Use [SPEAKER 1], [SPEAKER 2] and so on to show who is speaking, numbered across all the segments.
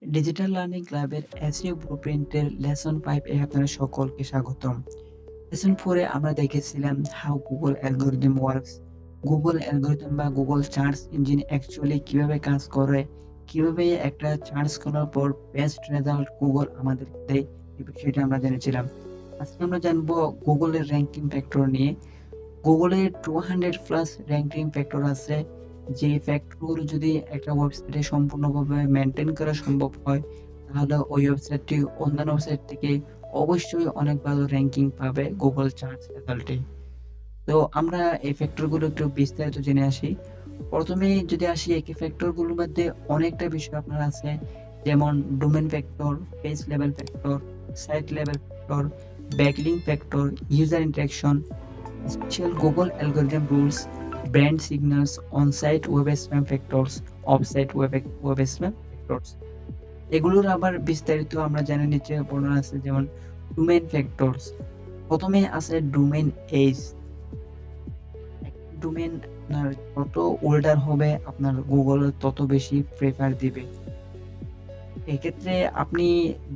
[SPEAKER 1] Digital learning ক্লাবের SEO ব্লুপ্রিন্টের lesson 5 এ আপনাদের সকলকে স্বাগতম। লেসন 4 এ আমরা দেখেছিলাম how Google algorithm works. Google algorithm বা গুগল সার্চ ইঞ্জিন অ্যাকচুয়ালি কিভাবে কাজ করে, কিভাবে একটা সার্চ করার পর বেস্ট রেজাল্ট গুগল আমাদের দেয়, এই বিষয়টা আমরা জেনেছিলাম। আজকে আমরা জানবো গুগলের র্যাঙ্কিং ফ্যাক্টর নিয়ে। গুগলের 200 প্লাস র্যাঙ্কিং ফ্যাক্টর আছে, যে ফ্যাক্টরগুলো যদি একটা ওয়েবসাইটে সম্পূর্ণভাবে মেনটেন করা সম্ভব হয়, তাহলে ওই ওয়েবসাইটটি অন্যান্য ওয়েবসাইট থেকে অবশ্যই অনেক ভালো র্যাঙ্কিং পাবে গুগল সার্চ রেজাল্টে। তো আমরা এই ফ্যাক্টরগুলো একটু বিস্তারিত জেনে আসি। প্রথমে যদি আসি, এই ফ্যাক্টরগুলোর মধ্যে অনেকটা বিষয় আপনার আছে, যেমন domain factor, page level factor, site level factor, backlink factor, user interaction, special Google algorithm rules, brand signals, on-site web spam factors, off-site web spam factors। এগুলোর আবার বিস্তারিত আমরা জানি, নিচে বর্ণনা আছে, যেমন ডোমেইন ফ্যাক্টরস। প্রথমে আছে ডোমেইন এজ। ডোমেইন আপনার যত ওল্ডার হবে, আপনার গুগল তত বেশি প্রেফার দিবে। এক্ষেত্রে আপনি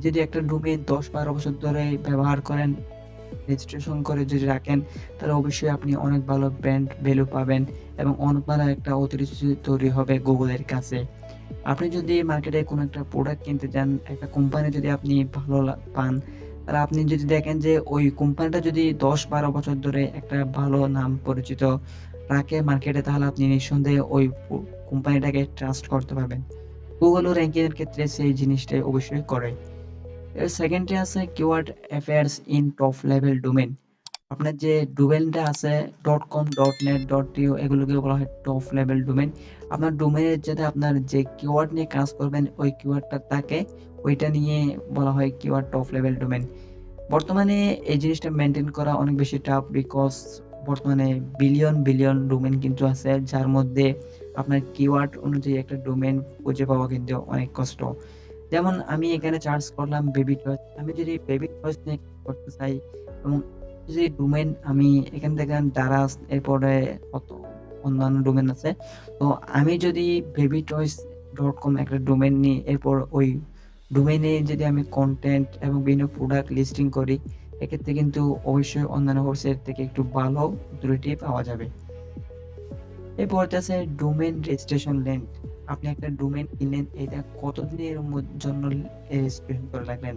[SPEAKER 1] যদি একটা ডোমেইন 10-12 বছর ধরে ব্যবহার করেন, রেজিস্ট্রেশন করে যদি রাখেন, তাহলে অবশ্যই আপনি অনেক ভালো ব্র্যান্ড ভ্যালু পাবেন এবং অনেক ভালো একটা অথরিটি তৈরি হবে গুগলের কাছে। আপনি যদি মার্কেটে কোনো একটা প্রোডাক্ট কিনতে যান, একটা কোম্পানি যদি আপনি ভালো পান, তাহলে আপনি যদি দেখেন যে ওই কোম্পানিটা যদি 10-12 বছর ধরে একটা ভালো নাম পরিচিত রাখে মার্কেটে, তাহলে আপনি নিঃসন্দেহে ওই কোম্পানিটাকে ট্রাস্ট করতে পারবেন। গুগলও র্যাঙ্কিং এর ক্ষেত্রে সেই জিনিসটাই অবশ্যই করে। এর সেকেন্ডে আছে keyword affairs in top level domain. আপনার যে ডোমেনটা আছে .com, .net, .to, এগুলোকে বলা হয় টপ লেভেল ডোমেন। আপনার ডোমেনের যাতে আপনার যে কিওয়ার্ড নিয়ে কাজ করবেন, ওই কিওয়ার্ডটা থাকে, ওইটা নিয়ে বলা হয় কিওয়ার্ড টপ লেভেল ডোমেন। বর্তমানে এই জিনিসটা মেনটেন করা অনেক বেশি টাফ, বিকজ বর্তমানে বিলিয়ন বিলিয়ন ডোমেন কিন্তু আছে, যার মধ্যে আপনার কিওয়ার্ড অনুযায়ী একটা ডোমেন খুঁজে পাওয়া কিন্তু অনেক কষ্ট। যেমন আমি এখানে সার্চ করলাম বেবি টয়েস। আমি যদি বেবি টয়েস নিয়ে করতে চাই, এবং যদি ডোমেন আমি এখান থেকে দারাজ, এরপরে কত অন্যান্য ডোমেন আছে, তো আমি যদি babytoys.com একটা ডোমেন নিই, এরপর ওই ডোমেইনে যদি আমি কন্টেন্ট এবং বিভিন্ন প্রোডাক্ট লিস্টিং করি, এক্ষেত্রে কিন্তু অবশ্যই অন্যান্য ওয়েবসাইট থেকে একটু ভালো অথরিটি পাওয়া যাবে। এরপর আছে ডোমেইন রেজিস্ট্রেশন লেন্থ। আপনি একটা ডোমেইন কিনলেন, এটা কতদিনের জন্য রেজিস্ট্রেশন করে রাখলেন?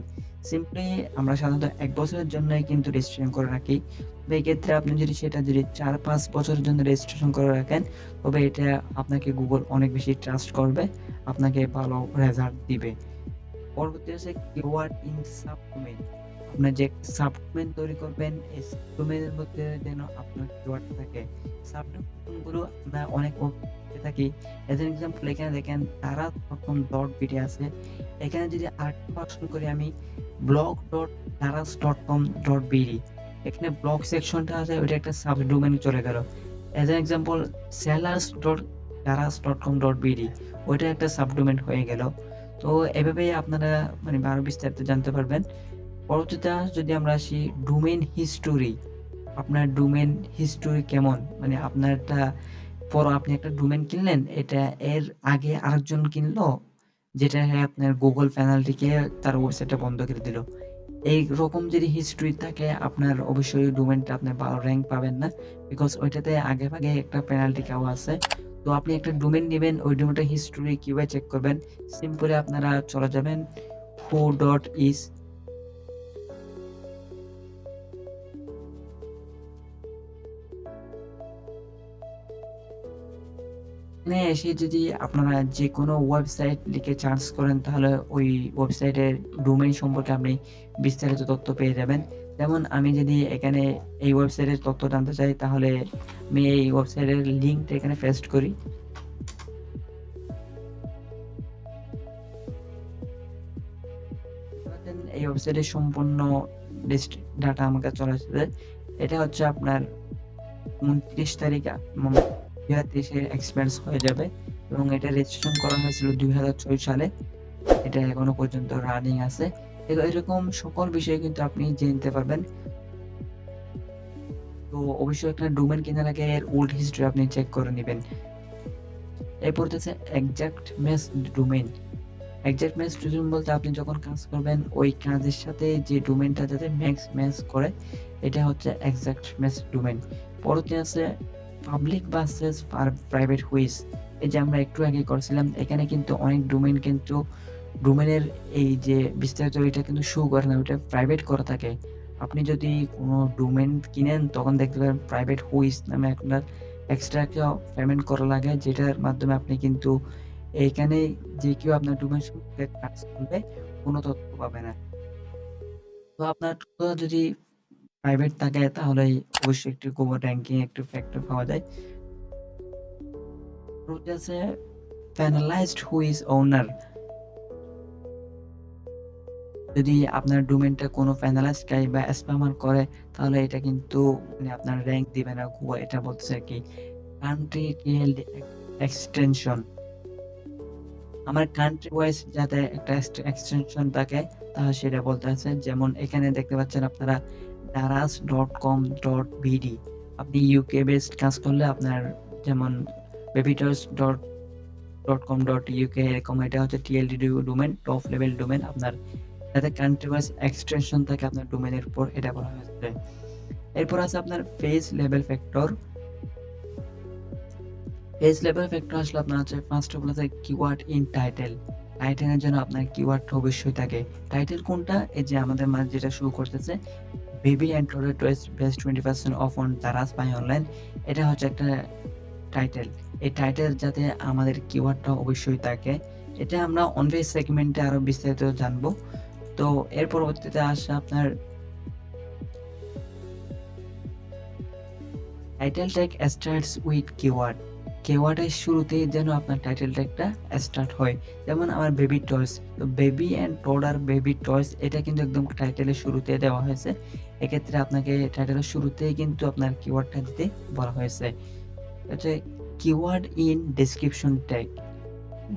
[SPEAKER 1] সিম্পলি আমরা সাধারণত 1 বছরের জন্যই কিন্তু রেজিস্ট্রেশন করে রাখি। তবে এক্ষেত্রে আপনি যদি সেটা 4-5 বছরের জন্য রেজিস্ট্রেশন করে রাখেন, তবে এটা আপনাকে গুগল অনেক বেশি ট্রাস্ট করবে, আপনাকে ভালো রেজাল্ট দিবে। পরবর্তী আছে কিওয়ার্ড ইন সাবডোমেইন। আপনার যে সাবডোমেইন তৈরি করবেন, এই সাবডোমেইনের মধ্যে যেন আপনার কিওয়ার্ড থাকে। সাবডোমেইনগুলো আমরা অনেক পেয়ে থাকি। এজ এন এক্সাম্পল এখানে দেখেন taras.com.bd আছে। এখানে যদি আরেকটা অপশন করি আমি, blog.taras.com.bd, এখানে ব্লগ সেকশনটা আছে, ওইটা একটা সাবডোমেইন চলে গেল। এজ এন এক্সাম্পল sellers.taras.com.bd, ওইটা একটা সাবডোমেইন হয়ে গেল। তো এভাবে আপনারা মানে আরো বিস্তারিত জানতে পারবেন। পরবর্তীতে যদি আমরা আসি ডোমেইন হিস্টোরি। আপনার ডোমেইন হিস্টোরি কেমন, মানে আপনারটা আপনি একটা ডোমেইন কিনলেন, এটা এর আগে আরেকজন কিনলো, যেটা আপনার গুগল পেনাল্টিকে তার ওয়েবসাইটটা বন্ধ করে দিল। এইরকম যদি হিস্ট্রি থাকে, আপনার অবশ্যই ডোমেইনটা আপনি ভালো র্যাঙ্ক পাবেন না, বিকজ ওইটাতে আগে ভাগে একটা পেনাল্টি খাওয়া আছে। তো আপনি একটা ডোমেইন নেবেন, ওই ডোমেইনটা হিস্ট্রি কিভাবে চেক করবেন? সিম্পলি আপনারা চলে যাবেন who.is, এখানে এসে যদি আপনারা যে কোনো ওয়েবসাইট লিখে সার্চ করেন, তাহলে ওই ওয়েবসাইটের ডোমেইন সম্পর্কে আপনি বিস্তারিত তথ্য পেয়ে যাবেন। যেমন আমি যদি এখানে এই ওয়েবসাইটের তথ্য জানতে চাই, তাহলে আমি এই ওয়েবসাইটের লিঙ্কটা এখানে পেস্ট করি। এই ওয়েবসাইটের সম্পূর্ণ লিস্ট ডাটা আমার কাছে চলে আসবে। এটা হচ্ছে আপনার 29 তারিখ 2023 এক্সপায়ার হয়ে যাবে, এবং এটা রেজিস্ট্রেশন করা হয়েছিল 2006 সালে। এটা এখনো পর্যন্ত রানিং আছে। এরকম সকল বিষয় কিন্তু আপনি জানতে পারবেন। তো অবশ্যই একটা ডোমেইন কেনার আগে এর ওল্ড হিস্ট্রি আপনি চেক করে নেবেন। এরপর হচ্ছে exact match domain. Exact match domain বলতে আপনি যখন কাজ করবেন ওই কাজের সাথে যে ডোমেনটা যাতে ম্যাচ করে এটা হচ্ছে এক্সাক্ট ম্যাচ ডোমেন। পরবর্তী আছে পাবলিক ভার্সেস প্রাইভেট হুইস। এই যে আমরা একটু আগে করছিলাম, এখানে কিন্তু অনেক ডোমেন কিন্তু ডোমেনের এই যে বিস্তারিত এটা কিন্তু শো করে না, ওটা প্রাইভেট করা থাকে। আপনি যদি কোনো ডোমেন কিনেন তখন দেখতে পাবেন প্রাইভেট হুইস নামে আপনার এক্সট্রা একটা পেমেন্ট করা লাগে, যেটার মাধ্যমে আপনি কিন্তু এইখানে যে কেউ আপনার ডোমেন সম্পর্কে কাজ করবে কোনো তথ্য পাবে না। তো আপনার তথ্য যদি প্রাইভেট থাকে তাহলে অবশ্যই একটু গোবর র্যাঙ্কিং একটু ফ্যাক্টর পাওয়া যায়। আছে প্যানালাইজড হুইজ ওনার। যদি আপনার ডোমেনটা কোনো প্যানালাইজড গাই বা স্প্যামার করে তাহলে এটা কিন্তু মানে আপনার র্যাঙ্ক দিবে না গুগল। এটা বলতেছে কি কান্ট্রি এক্সটেনশন, আমার কান্ট্রি ওয়াইজ যাতে একটা এক্সটেনশন থাকে তাহলে সেটা বলতে আছে। যেমন এখানে দেখতে পাচ্ছেন আপনারা daras.com.bd, আপনি ইউকে বেসড কাজ করলে আপনার যেমন babytoys.com.uk এরকম, এটা হচ্ছে TLD domain, top level domain. আপনার যাতে কান্ট্রি ওয়াইজ এক্সটেনশন থাকে আপনার ডোমেনের উপর, এটা বলা হয়েছে। এরপর আছে আপনার page level factor. Page level factor আসলে আপনার হচ্ছে ফার্স্ট অফ অল আছে কিওয়ার্ড ইন টাইটেল। টাইটেলের জন্য আপনার কিওয়ার্ডটা অবশ্যই থাকে। টাইটেল কোনটা? এই যে আমাদের মাঝে যেটা শুরু করতেছে baby and toilet toys best 20% off on Daraz buy online, এটা হচ্ছে একটা টাইটেল। এই টাইটেল যাতে আমাদের কিওয়ার্ডটা অবশ্যই থাকে, এটা আমরা অন পেজ সেগমেন্টে আরো বিস্তারিত জানবো। তো এর পরবর্তীতে আসে আপনার title tag starts with keyword. কিওয়ার্ডের শুরুতেই যেন আপনার টাইটেল ট্যাগটা স্টার্ট হয়। যেমন আমার বেবি টয়স, তো বেবি অ্যান্ড টডলার বেবি টয়স এটা কিন্তু একদম টাইটেলের শুরুতে দেওয়া হয়েছে। এক্ষেত্রে আপনাকে টাইটেলের শুরুতেই কিন্তু আপনার কিওয়ার্ডটা দিতে বলা হয়েছে। হচ্ছে keyword in description tag.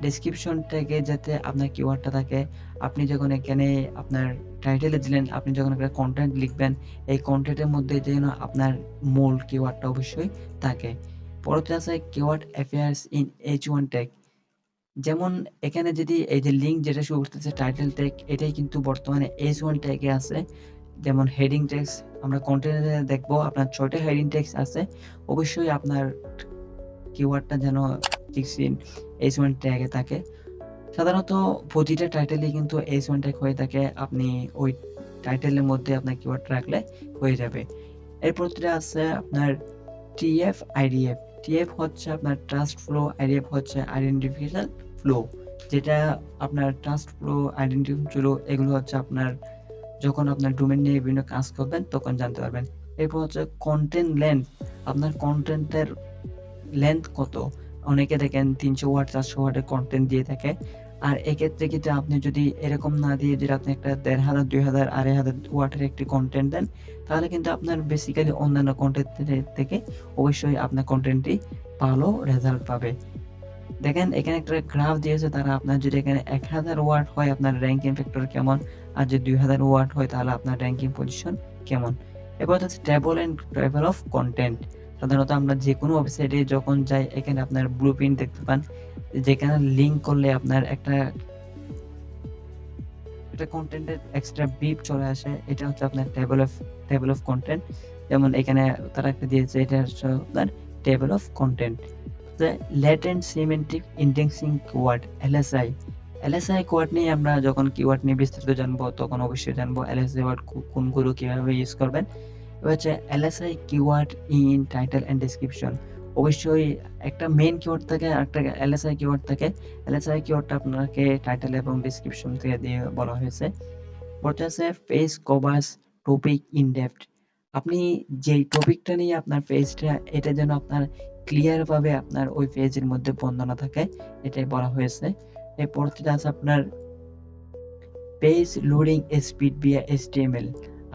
[SPEAKER 1] Description ট্যাগে যাতে আপনার কিওয়ার্ডটা থাকে, আপনি যখন এখানে আপনার টাইটেলে দিলেন, আপনি যখন একটা কন্টেন্ট লিখবেন এই কন্টেন্টের মধ্যে যেন আপনার মূল কিওয়ার্ডটা অবশ্যই থাকে। পরবর্তী আছে keyword appears in H1 tag. যেমন এখানে যদি এই যে লিঙ্ক যেটা শুরু করতেছে টাইটেল ট্যাগ, এটাই কিন্তু বর্তমানে H1 ট্যাগে আছে। যেমন হেডিং টেক্সট আমরা কন্টেন্টে দেখবো আপনার 6টা হেডিং টেক্সট আছে, অবশ্যই আপনার কিওয়ার্ডটা যেন H1 ট্যাগে থাকে। সাধারণত প্রতিটা টাইটেলই কিন্তু H1 ট্যাগ হয়ে থাকে, আপনি ওই টাইটেলের মধ্যে আপনার কিওয়ার্ড রাখলে হয়ে যাবে। এরপর আছে আপনার TF-IDF। TF হচ্ছে আপনার ট্রাস্ট ফ্লো, IDF হচ্ছে আইডেন্টিফিকেশন ফ্লো। যেটা আপনার ট্রাস্ট ফ্লো, আইডেন্টিফিকেশন ফ্লো এগুলো হচ্ছে আপনার যখন আপনার ডোমেন নিয়ে বিভিন্ন কাজ করবেন তখন জানতে পারবেন। এরপর হচ্ছে কন্টেন্ট লেন্থ, আপনার কন্টেন্টের লেন্থ কত। অনেকে দেখেন 300 ওয়ার্ড 400 ওয়ার্ডের কন্টেন্ট দিয়ে থাকে। আর এক্ষেত্রে কিন্তু আপনি যদি এরকম না দিয়ে যদি আপনি একটা 1500 2000 2500 ওয়ার্ডের একটি কন্টেন্ট দেন তাহলে কিন্তু আপনার বেসিক্যালি অন্যান্য কন্টেন্ট থেকে অবশ্যই আপনার কন্টেন্টটি ভালো রেজাল্ট পাবে। দেখেন এখানে একটা গ্রাফ দিয়েছে তারা, আপনার যদি এখানে 1000 ওয়ার্ড হয় আপনার র্যাঙ্কিং ফ্যাক্টর কেমন, আর যদি 2000 ওয়ার্ড হয় তাহলে আপনার র্যাঙ্কিং পজিশন কেমন। এরপর হচ্ছে table and travel of content. সাধারণত আমরা যে কোনো ওয়েবসাইটে যখন যাই এখানে আপনার ব্লুপ্রিন্ট দেখতে পান, যেখানে লিঙ্ক করলে আপনার একটা কন্টেন্টের এক্সট্রা বিপ চলে আসে, এটা হচ্ছে আপনার টেবল অফ কন্টেন্ট। যেমন এখানে তারা একটা দিয়েছে, এটা হচ্ছে আপনার table of content. Latent semantic indexing keyword LSI। LSI keyword নিয়ে আমরা যখন কিওয়ার্ড নিয়ে বিস্তারিত জানবো তখন অবশ্যই জানবো LSI ওয়ার্ড কোনগুলো কিভাবে ইউজ করবেন। এবার হচ্ছে LSI keyword in title and description. অবশ্যই একটা মেইন কিওয়ার্ড থাকে আর একটা LSI কিওয়ার্ড থাকে। LSI কিওয়ার্ডটা আপনাকে টাইটেল এবং ডেসক্রিপশন থেকে দিয়ে বলা হয়েছে। পড়তে আছে page covers topic in depth. আপনি যেই টপিকটা নিয়ে আপনার পেজটা এটা যেন আপনার ক্লিয়ার ভাবে আপনার ওই পেজের মধ্যে বর্ণনা থাকে, এটাই বলা হয়েছে। এরপর আছে আপনার page loading speed via HTML।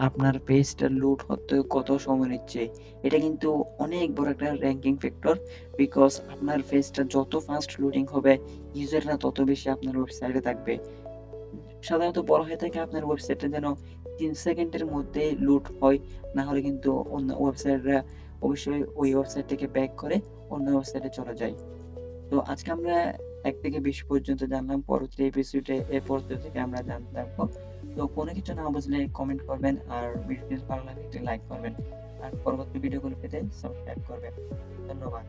[SPEAKER 1] আপনার পেজটা লোড হতে কত সময় নিচ্ছে, এটা কিন্তু অনেক বড় একটা র্যাঙ্কিং ফ্যাক্টর। বিকজ আপনার পেজটা যত ফাস্ট লোডিং হবে ইউজাররা তত বেশি আপনার ওয়েবসাইটে থাকবে। সাধারণত বলা হয়ে থাকে আপনার ওয়েবসাইটটা যেন 3 সেকেন্ডের মধ্যে লোড হয়, না হলে কিন্তু অন্য ওয়েবসাইটরা অবশ্যই ওই ওয়েবসাইট থেকে ব্যাক করে অন্য ওয়েবসাইটে চলে যায়। তো আজকে আমরা 1 থেকে 20 পর্যন্ত জানলাম। পরবর্তী এপিসোডে এরপর থেকে আমরা জানতে থাকবো। তো কোনো কিছু না বুঝলে কমেন্ট করবেন আর ভিডিওটি ভালো লাগলে একটি লাইক করবেন। আর পরবর্তী ভিডিওগুলো পেতে সাবস্ক্রাইব করবেন। ধন্যবাদ।